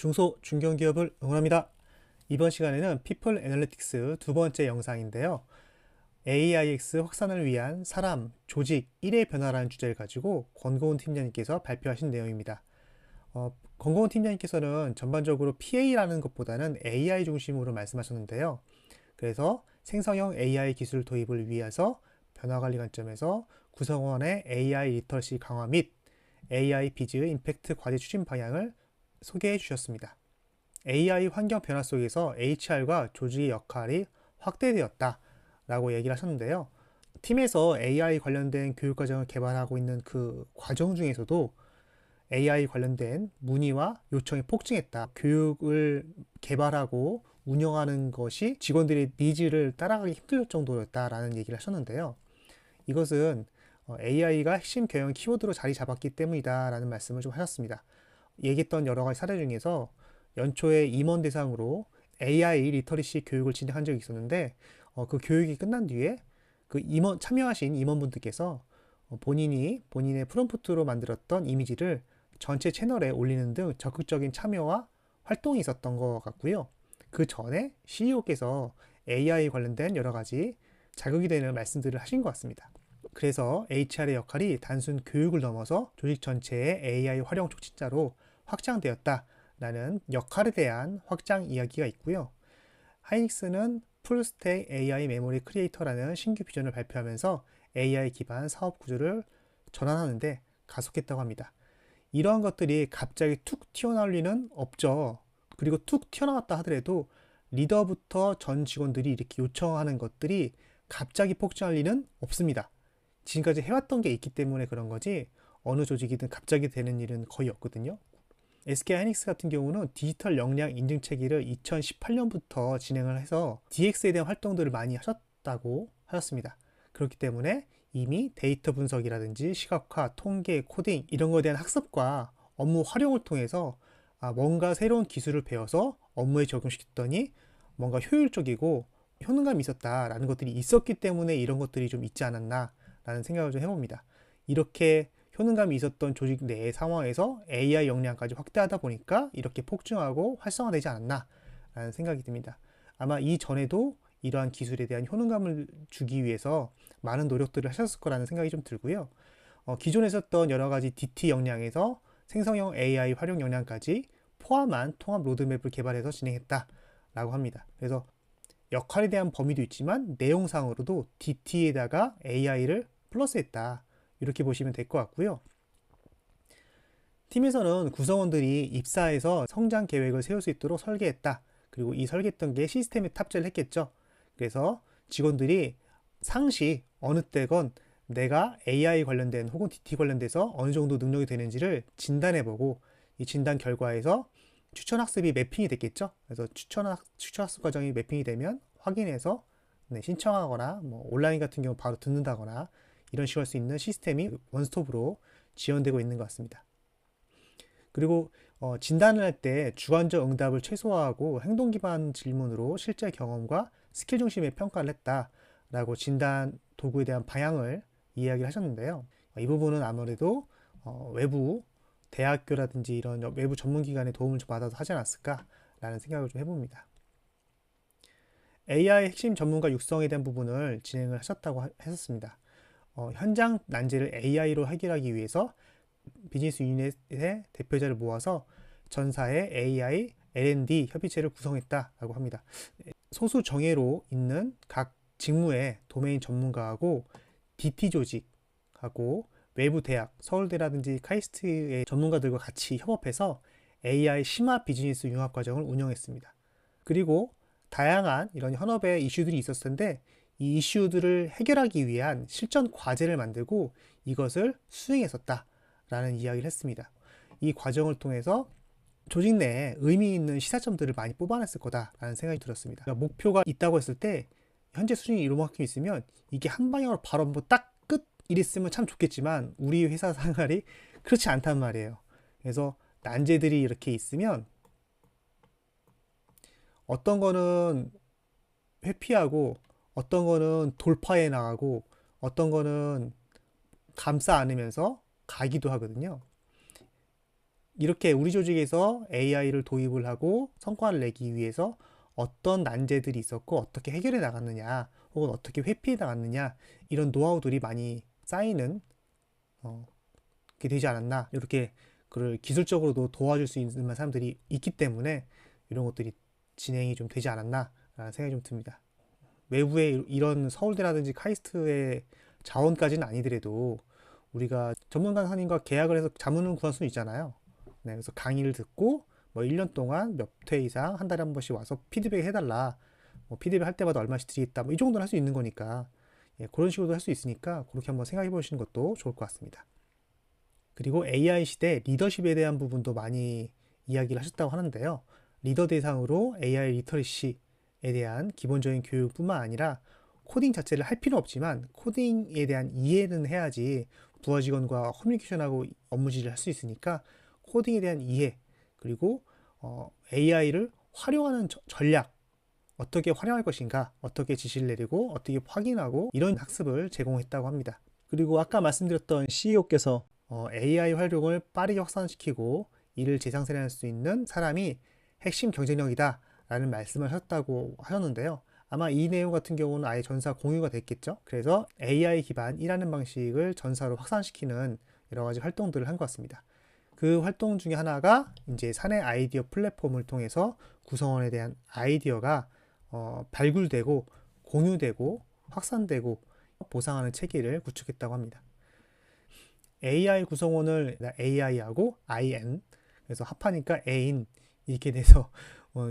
중소, 중견기업을 응원합니다. 이번 시간에는 피플 애널리틱스 두 번째 영상인데요. AIX 확산을 위한 사람, 조직 1의 변화라는 주제를 가지고 권고은 팀장님께서 발표하신 내용입니다. 권고은 팀장님께서는 전반적으로 PA라는 것보다는 AI 중심으로 말씀하셨는데요. 그래서 생성형 AI 기술 도입을 위해서 변화관리 관점에서 구성원의 AI 리터러시 강화 및 AI 비즈 임팩트 과제 추진 방향을 소개해 주셨습니다. AI 환경 변화 속에서 HR과 조직의 역할이 확대되었다 라고 얘기를 하셨는데요. 팀에서 AI 관련된 교육과정을 개발하고 있는 그 과정 중에서도 AI 관련된 문의와 요청이 폭증했다. 교육을 개발하고 운영하는 것이 직원들의 니즈를 따라가기 힘들 정도였다라는 얘기를 하셨는데요. 이것은 AI가 핵심 경영 키워드로 자리 잡았기 때문이다 라는 말씀을 좀 하셨습니다. 얘기했던 여러 가지 사례 중에서 연초에 임원 대상으로 AI 리터러시 교육을 진행한 적이 있었는데 그 교육이 끝난 뒤에 그 참여하신 임원분들께서 본인의 프롬프트로 만들었던 이미지를 전체 채널에 올리는 등 적극적인 참여와 활동이 있었던 것 같고요. 그 전에 CEO께서 AI 관련된 여러 가지 자극이 되는 말씀들을 하신 것 같습니다. 그래서 HR의 역할이 단순 교육을 넘어서 조직 전체의 AI 활용 촉진자로 확장되었다라는 역할에 대한 확장 이야기가 있고요. 하이닉스는 풀스택 AI 메모리 크리에이터라는 신규 비전을 발표하면서 AI 기반 사업 구조를 전환하는데 가속했다고 합니다. 이러한 것들이 갑자기 툭 튀어나올 리는 없죠. 그리고 툭 튀어나왔다 하더라도 리더부터 전 직원들이 이렇게 요청하는 것들이 갑자기 폭증할 리는 없습니다. 지금까지 해왔던 게 있기 때문에 그런 거지 어느 조직이든 갑자기 되는 일은 거의 없거든요. SK 하이닉스 같은 경우는 디지털 역량 인증 체계를 2018년부터 진행을 해서 DX에 대한 활동들을 많이 하셨다고 하셨습니다. 그렇기 때문에 이미 데이터 분석이라든지 시각화, 통계, 코딩 이런 거에 대한 학습과 업무 활용을 통해서 뭔가 새로운 기술을 배워서 업무에 적용시켰더니 뭔가 효율적이고 효능감이 있었다라는 것들이 있었기 때문에 이런 것들이 좀 있지 않았나 라는 생각을 좀 해봅니다. 이렇게 효능감이 있었던 조직 내의 상황에서 AI 역량까지 확대하다 보니까 이렇게 폭증하고 활성화되지 않았나 라는 생각이 듭니다. 아마 이전에도 이러한 기술에 대한 효능감을 주기 위해서 많은 노력들을 하셨을 거라는 생각이 좀 들고요. 기존에 있었던 여러 가지 DT 역량에서 생성형 AI 활용 역량까지 포함한 통합 로드맵을 개발해서 진행했다 라고 합니다. 그래서 역할에 대한 범위도 있지만 내용상으로도 DT에다가 AI를 플러스했다. 이렇게 보시면 될 것 같고요. 팀에서는 구성원들이 입사해서 성장 계획을 세울 수 있도록 설계했다. 그리고 이 설계했던 게 시스템에 탑재를 했겠죠. 그래서 직원들이 상시 어느 때건 내가 AI 관련된 혹은 DT 관련돼서 어느 정도 능력이 되는지를 진단해보고 이 진단 결과에서 추천학습이 매핑이 됐겠죠. 그래서 추천학습 과정이 매핑이 되면 확인해서 신청하거나 뭐 온라인 같은 경우 바로 듣는다거나 이런 식으로 할 수 있는 시스템이 원스톱으로 지원되고 있는 것 같습니다. 그리고 진단을 할 때 주관적 응답을 최소화하고 행동 기반 질문으로 실제 경험과 스킬 중심의 평가를 했다라고 진단 도구에 대한 방향을 이야기를 하셨는데요. 이 부분은 아무래도 외부 대학교라든지 이런 외부 전문기관의 도움을 좀 받아서 하지 않았을까라는 생각을 좀 해봅니다. AI 핵심 전문가 육성에 대한 부분을 진행을 하셨다고 했었습니다. 현장 난제를 AI로 해결하기 위해서 비즈니스 유닛의 대표자를 모아서 전사의 AI, L&D 협의체를 구성했다라고 합니다. 소수 정예로 있는 각 직무의 도메인 전문가하고 DT 조직하고 외부 대학, 서울대라든지 카이스트의 전문가들과 같이 협업해서 AI 심화 비즈니스 융합 과정을 운영했습니다. 그리고 다양한 이런 현업의 이슈들이 있었을 텐데 이 이슈들을 해결하기 위한 실전 과제를 만들고 이것을 수행했었다라는 이야기를 했습니다. 이 과정을 통해서 조직 내에 의미 있는 시사점들을 많이 뽑아냈을 거다라는 생각이 들었습니다. 그러니까 목표가 있다고 했을 때 현재 수준이 이만큼 있으면 이게 한 방향으로 바로 한번 딱 끝 이랬으면 참 좋겠지만 우리 회사 생활이 그렇지 않단 말이에요. 그래서 난제들이 이렇게 있으면 어떤 거는 회피하고 어떤 거는 돌파해 나가고 어떤 거는 감싸 안으면서 가기도 하거든요. 이렇게 우리 조직에서 AI를 도입을 하고 성과를 내기 위해서 어떤 난제들이 있었고 어떻게 해결해 나갔느냐 혹은 어떻게 회피해 나갔느냐 이런 노하우들이 많이 쌓이는 게 되지 않았나. 이렇게 그를 기술적으로도 도와줄 수 있는 사람들이 있기 때문에 이런 것들이 진행이 좀 되지 않았나 라는 생각이 좀 듭니다. 외부의 이런 서울대라든지 카이스트의 자원까지는 아니더라도 우리가 전문 강사님과 계약을 해서 자문을 구할 수는 있잖아요. 네, 그래서 강의를 듣고 뭐 1년 동안 몇 회 이상 한 달에 한 번씩 와서 피드백 해달라. 뭐 피드백 할 때마다 얼마씩 드리겠다. 뭐 이 정도는 할 수 있는 거니까. 예, 그런 식으로도 할 수 있으니까 그렇게 한번 생각해 보시는 것도 좋을 것 같습니다. 그리고 AI 시대 리더십에 대한 부분도 많이 이야기를 하셨다고 하는데요. 리더 대상으로 AI 리터러시에 대한 기본적인 교육뿐만 아니라 코딩 자체를 할 필요 없지만 코딩에 대한 이해는 해야지 부하 직원과 커뮤니케이션하고 업무 지시를 할 수 있으니까 코딩에 대한 이해 그리고 AI를 활용하는 전략 어떻게 활용할 것인가 어떻게 지시를 내리고 어떻게 확인하고 이런 학습을 제공했다고 합니다. 그리고 아까 말씀드렸던 CEO께서 AI 활용을 빠르게 확산시키고 이를 재생산할 수 있는 사람이 핵심 경쟁력이다 라는 말씀을 하셨다고 하셨는데요. 아마 이 내용 같은 경우는 아예 전사 공유가 됐겠죠. 그래서 AI 기반 일하는 방식을 전사로 확산시키는 여러 가지 활동들을 한 것 같습니다. 그 활동 중에 하나가 이제 사내 아이디어 플랫폼을 통해서 구성원에 대한 아이디어가 발굴되고 공유되고 확산되고 보상하는 체계를 구축했다고 합니다. AI 구성원을 AI하고 IN 그래서 합하니까 AIN 이렇게 돼서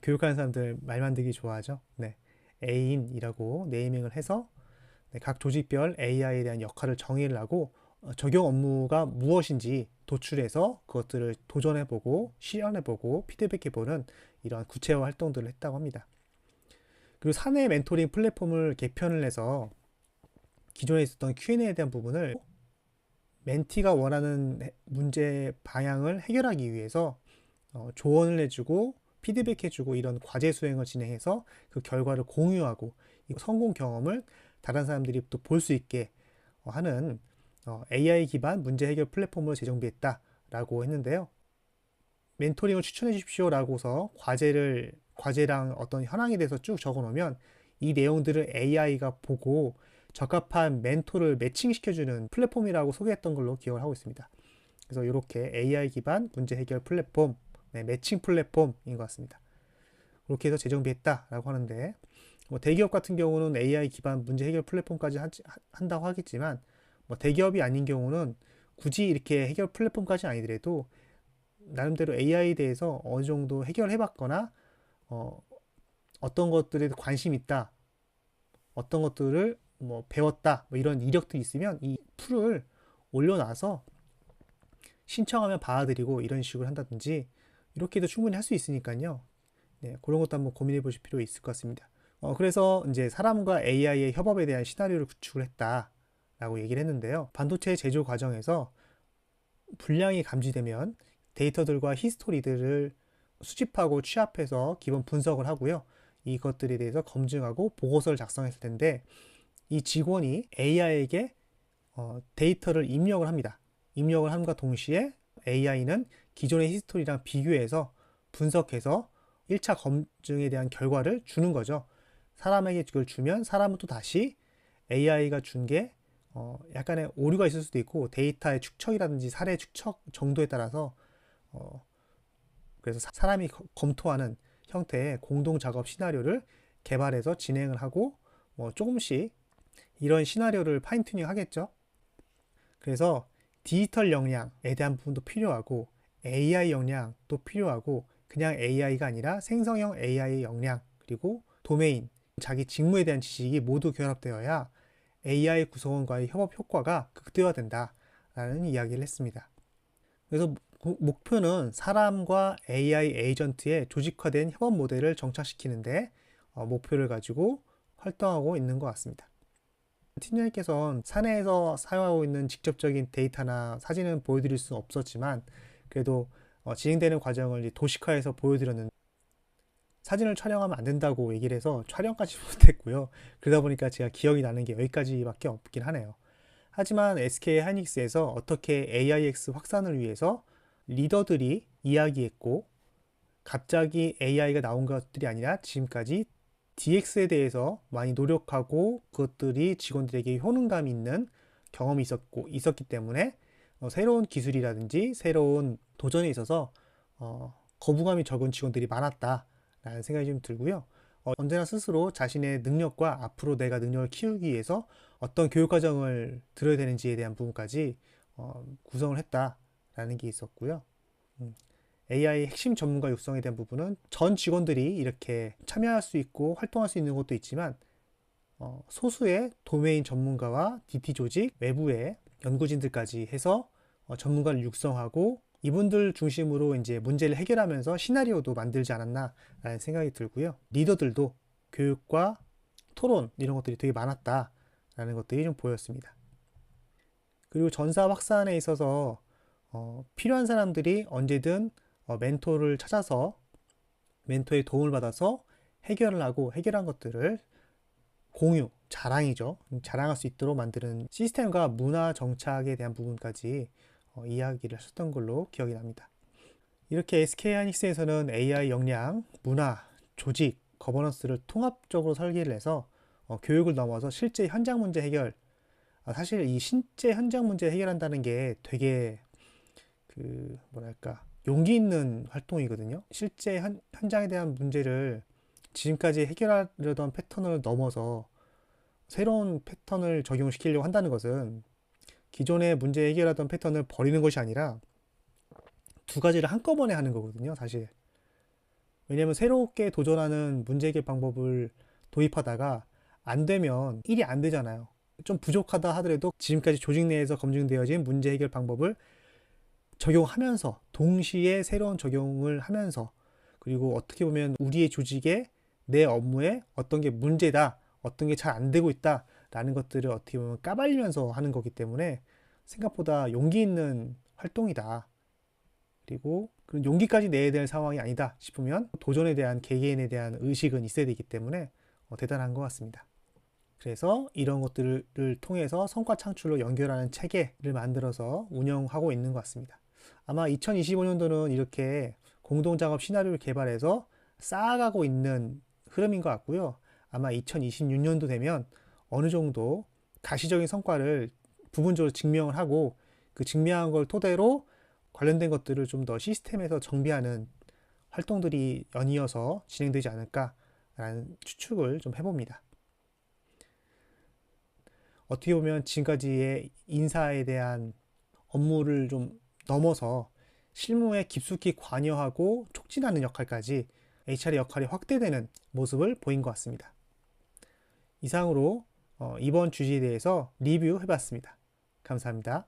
교육하는 사람들 말 만들기 좋아하죠. 네, AIN이라고 네이밍을 해서 각 조직별 AI에 대한 역할을 정의를 하고 적용 업무가 무엇인지 도출해서 그것들을 도전해보고 실현해보고 피드백해보는 이런 구체화 활동들을 했다고 합니다. 그리고 사내 멘토링 플랫폼을 개편을 해서 기존에 있었던 Q&A에 대한 부분을 멘티가 원하는 문제 방향을 해결하기 위해서 조언을 해주고 피드백해주고 이런 과제 수행을 진행해서 그 결과를 공유하고 성공 경험을 다른 사람들이 또 볼 수 있게 하는 AI 기반 문제 해결 플랫폼을 재정비했다라고 했는데요. 멘토링을 추천해 주십시오 라고서 과제랑 어떤 현황에 대해서 쭉 적어 놓으면 이 내용들을 AI가 보고 적합한 멘토를 매칭시켜주는 플랫폼이라고 소개했던 걸로 기억을 하고 있습니다. 그래서 이렇게 AI 기반 문제 해결 플랫폼, 매칭 플랫폼인 것 같습니다. 그렇게 해서 재정비했다라고 하는데 뭐 대기업 같은 경우는 AI 기반 문제 해결 플랫폼까지 한다고 하겠지만 뭐 대기업이 아닌 경우는 굳이 이렇게 해결 플랫폼까지 아니더라도 나름대로 AI에 대해서 어느 정도 해결해봤거나 어떤 것들에 관심 있다, 어떤 것들을 뭐 배웠다, 뭐 이런 이력들이 있으면 이 풀을 올려놔서 신청하면 받아들이고 이런 식으로 한다든지 이렇게도 충분히 할 수 있으니까요. 네, 그런 것도 한번 고민해 보실 필요 있을 것 같습니다. 그래서 이제 사람과 AI의 협업에 대한 시나리오를 구축을 했다라고 얘기를 했는데요. 반도체 제조 과정에서 불량이 감지되면 데이터들과 히스토리들을 수집하고 취합해서 기본 분석을 하고요. 이것들에 대해서 검증하고 보고서를 작성했을 텐데 이 직원이 AI에게 데이터를 입력을 합니다. 입력을 함과 동시에 AI는 기존의 히스토리랑 비교해서 분석해서 1차 검증에 대한 결과를 주는 거죠. 사람에게 그걸 주면 사람은 또 다시 AI가 준 게 약간의 오류가 있을 수도 있고 데이터의 축척이라든지 사례 축척 정도에 따라서 그래서 사람이 검토하는 형태의 공동 작업 시나리오를 개발해서 진행을 하고 조금씩 이런 시나리오를 파인튜닝 하겠죠. 그래서 디지털 역량에 대한 부분도 필요하고 AI 역량도 필요하고 그냥 AI가 아니라 생성형 AI 역량 그리고 도메인, 자기 직무에 대한 지식이 모두 결합되어야 AI 구성원과의 협업 효과가 극대화된다라는 이야기를 했습니다. 그래서 목표는 사람과 AI 에이전트의 조직화된 협업 모델을 정착시키는데 목표를 가지고 활동하고 있는 것 같습니다. 팀장님께서는 사내에서 사용하고 있는 직접적인 데이터나 사진은 보여드릴 수 없었지만 그래도 진행되는 과정을 도식화해서 보여드렸는데 사진을 촬영하면 안 된다고 얘기를 해서 촬영까지 못했고요. 그러다 보니까 제가 기억이 나는 게 여기까지밖에 없긴 하네요. 하지만 SK 하이닉스에서 어떻게 AIX 확산을 위해서 리더들이 이야기했고, 갑자기 AI가 나온 것들이 아니라 지금까지 DX에 대해서 많이 노력하고 그것들이 직원들에게 효능감 있는 경험이 있었기 때문에 새로운 기술이라든지 새로운 도전에 있어서 거부감이 적은 직원들이 많았다라는 생각이 좀 들고요. 언제나 스스로 자신의 능력과 앞으로 내가 능력을 키우기 위해서 어떤 교육 과정을 들어야 되는지에 대한 부분까지 구성을 했다라는 게 있었고요. AI 핵심 전문가 육성에 대한 부분은 전 직원들이 이렇게 참여할 수 있고 활동할 수 있는 것도 있지만 소수의 도메인 전문가와 DT 조직, 외부의 연구진들까지 해서 전문가를 육성하고 이분들 중심으로 이제 문제를 해결하면서 시나리오도 만들지 않았나라는 생각이 들고요. 리더들도 교육과 토론 이런 것들이 되게 많았다라는 것들이 좀 보였습니다. 그리고 전사 확산에 있어서 필요한 사람들이 언제든 멘토를 찾아서 멘토의 도움을 받아서 해결을 하고 해결한 것들을 공유, 자랑이죠. 자랑할 수 있도록 만드는 시스템과 문화 정착에 대한 부분까지 이야기를 하셨던 걸로 기억이 납니다. 이렇게 SK하이닉스에서는 AI 역량, 문화, 조직, 거버넌스를 통합적으로 설계를 해서 교육을 넘어서 실제 현장 문제 해결, 사실 이 실제 현장 문제 해결한다는 게 되게 용기 있는 활동이거든요. 실제 현장에 대한 문제를 지금까지 해결하려던 패턴을 넘어서 새로운 패턴을 적용시키려고 한다는 것은 기존의 문제 해결하던 패턴을 버리는 것이 아니라 두 가지를 한꺼번에 하는 거거든요, 사실. 왜냐면 새롭게 도전하는 문제 해결 방법을 도입하다가 안 되면 일이 안 되잖아요. 좀 부족하다 하더라도 지금까지 조직 내에서 검증되어진 문제 해결 방법을 적용하면서 동시에 새로운 적용을 하면서 그리고 어떻게 보면 우리의 조직에 내 업무에 어떤 게 문제다, 어떤 게 잘 안 되고 있다 라는 것들을 어떻게 보면 까발리면서 하는 거기 때문에 생각보다 용기 있는 활동이다. 그리고 그런 용기까지 내야 될 상황이 아니다 싶으면 도전에 대한 개개인에 대한 의식은 있어야 되기 때문에 대단한 것 같습니다. 그래서 이런 것들을 통해서 성과 창출로 연결하는 체계를 만들어서 운영하고 있는 것 같습니다. 아마 2025년도는 이렇게 공동작업 시나리오를 개발해서 쌓아가고 있는 흐름인 것 같고요. 아마 2026년도 되면 어느 정도 가시적인 성과를 부분적으로 증명을 하고 그 증명한 걸 토대로 관련된 것들을 좀 더 시스템에서 정비하는 활동들이 연이어서 진행되지 않을까라는 추측을 좀 해봅니다. 어떻게 보면 지금까지의 인사에 대한 업무를 좀 넘어서 실무에 깊숙이 관여하고 촉진하는 역할까지 HR의 역할이 확대되는 모습을 보인 것 같습니다. 이상으로 이번 주제에 대해서 리뷰해봤습니다. 감사합니다.